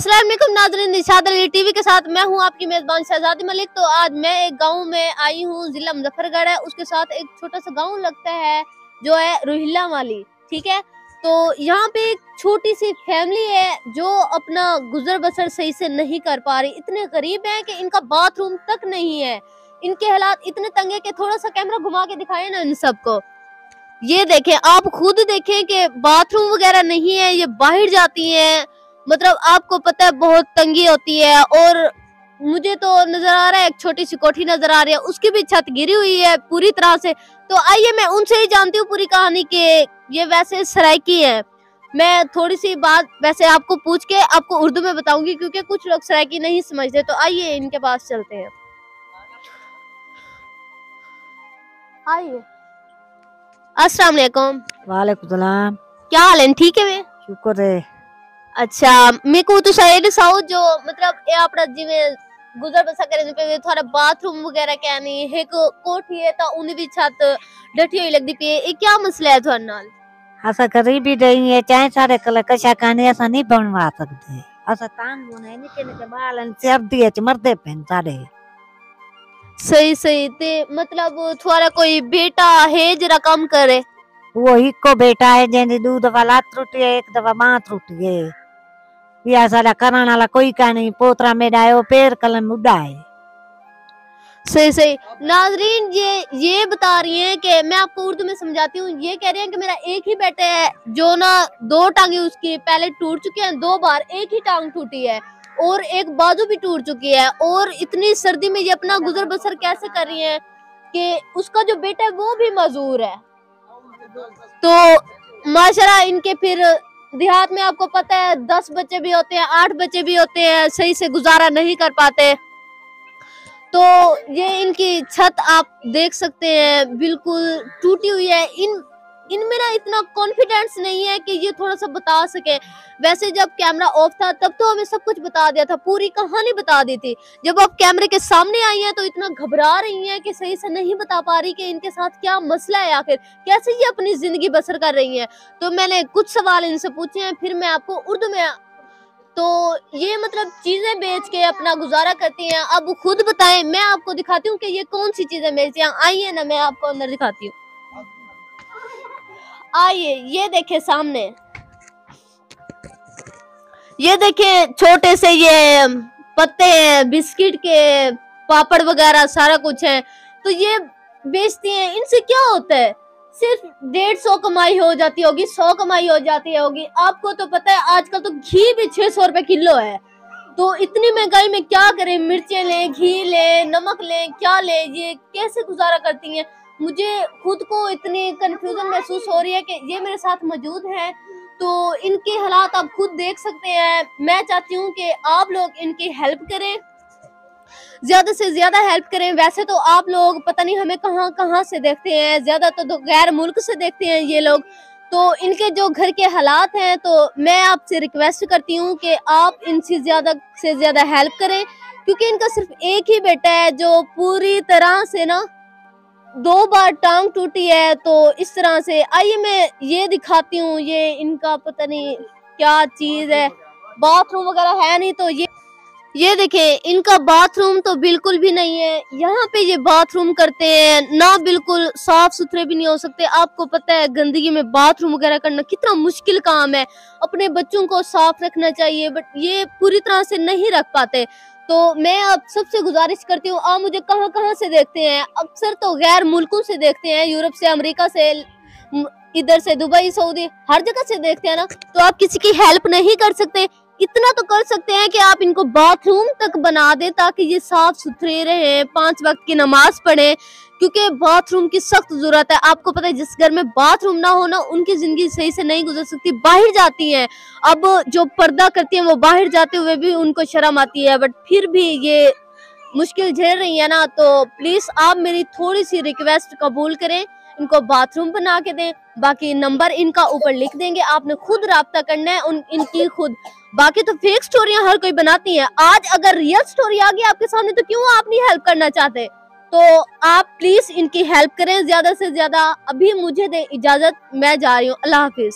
अस्सलाम वालेकुम नाज़रीन, निशाद अली टीवी के साथ मैं हूं आपकी मेजबान शहजादी मलिक। तो आज मैं एक गांव में आई हूं, जिला मुजफ्फरगढ़ है, उसके साथ एक छोटा सा गांव लगता है जो है रोहिल्ला वाली। ठीक है, तो यहाँ पे एक छोटी सी फैमिली है जो अपना गुजर बसर सही से नहीं कर पा रही। इतने गरीब हैं कि इनका बाथरूम तक नहीं है। इनके हालात इतने तंग है कि थोड़ा सा कैमरा घुमा के दिखाए ना इन सबको। ये देखें, आप खुद देखें कि बाथरूम वगैरह नहीं है, ये बाहर जाती हैं। मतलब आपको पता है बहुत तंगी होती है। और मुझे तो नजर आ रहा है एक छोटी सी कोठी नजर आ रही है, उसकी भी छत गिरी हुई है पूरी तरह से। तो आइए मैं उनसे ही जानती हूँ पूरी कहानी कि ये वैसे सराइकी है। मैं थोड़ी सी बात वैसे आपको पूछ के आपको उर्दू में बताऊंगी, क्योंकि कुछ लोग सराइकी नहीं समझते। तो आइए इनके पास चलते हैं। आइए। अस्सलाम वालेकुम। वालेकुम सलाम। क्या हाल है? ठीक है वे? शुक्र है। अच्छा, मेरे को तो शायद साउ जो मतलब ये अपना जिवें गुजर बसा करे पे थोड़ा बाथरूम वगैरह क्या नहीं, एक कोठी है ता उन्हें भी छत डटी हुई लगदी पे। ये क्या मसला है थोड़े नाल? असा गरीबी नहीं है, चाहे सारे कल कशा काने असा नहीं बनवा सकते। असा तांग होने निके निके बालन सर्दी है मरदे पेन सारे। सही सही। ते मतलब थोड़ा कोई बेटा है जरा कम करे? वो इको बेटा है जेंदी 2 दफा लात टूटी है, 1 दफा बांह टूटी है। या सारा करने वाला कोई का नहीं। पोतरा मेरा है वो पैर कलम उड़ा है। सही सही। नाजरीन ये बता रही हैं कि मैं आपको उर्दू में समझाती हूँ। ये कह रही हैं कि मेरा एक ही बेटा है जो ना 2 टांगे उसकी पहले टूट चुकी हैं, 2 बार एक ही टांग टूटी है और एक बाजू भी टूट चुकी है। और इतनी सर्दी में ये अपना गुजर बसर कैसे कर रही हैं कि उसका जो बेटा है वो भी मजदूर है। तो माशाल्लाह इनके फिर देहात में आपको पता है 10 बच्चे भी होते हैं, 8 बच्चे भी होते हैं, सही से गुजारा नहीं कर पाते। तो ये इनकी छत आप देख सकते हैं बिल्कुल टूटी हुई है। इनमें ना इतना कॉन्फिडेंस नहीं है कि ये थोड़ा सा बता सके। वैसे जब कैमरा ऑफ था तब तो हमें सब कुछ बता दिया था, पूरी कहानी बता दी थी। जब आप कैमरे के सामने आई हैं तो इतना घबरा रही हैं कि सही से नहीं बता पा रही कि इनके साथ क्या मसला है, आखिर कैसे ये अपनी जिंदगी बसर कर रही हैं। तो मैंने कुछ सवाल इनसे पूछे हैं, फिर मैं आपको उर्दू में। तो ये मतलब चीजें बेच के अपना गुजारा करती हैं। अब खुद बताएं, मैं आपको दिखाती हूँ कि ये कौन सी चीजें बेचती हैं। आइए ना मैं आपको अंदर दिखाती हूँ। आइए, ये देखें सामने, ये देखें छोटे से ये पत्ते हैं, बिस्किट के पापड़ वगैरह सारा कुछ है। तो ये बेचती हैं। इनसे क्या होता है? सिर्फ 150 कमाई हो जाती होगी, 100 कमाई हो जाती होगी। आपको तो पता है आजकल तो घी भी 600 रुपए किलो है। तो इतनी महंगाई में क्या करें? मिर्चें लें, घी लें, नमक लें, क्या लें? ये कैसे गुजारा करती हैं? मुझे खुद को इतनी कंफ्यूजन महसूस हो रही है कि ये मेरे साथ मौजूद हैं। तो इनके हालात आप खुद देख सकते हैं। मैं चाहती हूँ कि आप लोग इनकी हेल्प करें, ज्यादा से ज्यादा हेल्प करें। वैसे तो आप लोग पता नहीं हमें कहाँ कहाँ से देखते हैं, ज्यादा तो गैर मुल्क से देखते हैं ये लोग। तो इनके जो घर के हालात हैं, तो मैं आपसे रिक्वेस्ट करती हूँ कि आप इनसे ज्यादा से ज्यादा हेल्प करें, क्योंकि इनका सिर्फ एक ही बेटा है जो पूरी तरह से ना 2 बार टांग टूटी है। तो इस तरह से आइए मैं ये दिखाती हूँ। ये इनका पता नहीं क्या चीज है, बाथरूम वगैरह है नहीं। तो ये देखें, इनका बाथरूम तो बिल्कुल भी नहीं है। यहाँ पे ये बाथरूम करते हैं ना, बिल्कुल साफ सुथरे भी नहीं हो सकते। आपको पता है गंदगी में बाथरूम वगैरह करना कितना मुश्किल काम है। अपने बच्चों को साफ रखना चाहिए, बट ये पूरी तरह से नहीं रख पाते। तो मैं आप सबसे गुजारिश करती हूँ, आप मुझे कहाँ कहाँ से देखते हैं? अक्सर तो गैर मुल्कों से देखते हैं, यूरोप से, अमेरिका से, इधर से दुबई, सऊदी, हर जगह से देखते हैं ना। तो आप किसी की हेल्प नहीं कर सकते? इतना तो कर सकते हैं कि आप इनको बाथरूम तक बना दें ताकि ये साफ सुथरे रहे, 5 वक्त की नमाज पढ़े, क्योंकि बाथरूम की सख्त जरूरत है। आपको पता है जिस घर में बाथरूम ना हो ना, उनकी जिंदगी सही से नहीं गुजर सकती। बाहर जाती हैं, अब जो पर्दा करती हैं वो बाहर जाते हुए भी उनको शर्म आती है, बट फिर भी ये मुश्किल झेल रही है ना। तो प्लीज आप मेरी थोड़ी सी रिक्वेस्ट कबूल करें, इनको बाथरूम बना के दें। बाकी नंबर इनका ऊपर लिख देंगे, आपने खुद राब्ता करना है इनकी खुद। बाकी तो फेक स्टोरियां हर कोई बनाती है। आज अगर रियल स्टोरी आ गई आपके सामने तो क्यों आप नहीं हेल्प करना चाहते? तो आप प्लीज इनकी हेल्प करें ज्यादा से ज्यादा। अभी मुझे दे इजाजत, मैं जा रही हूँ। अल्लाह हाफिज।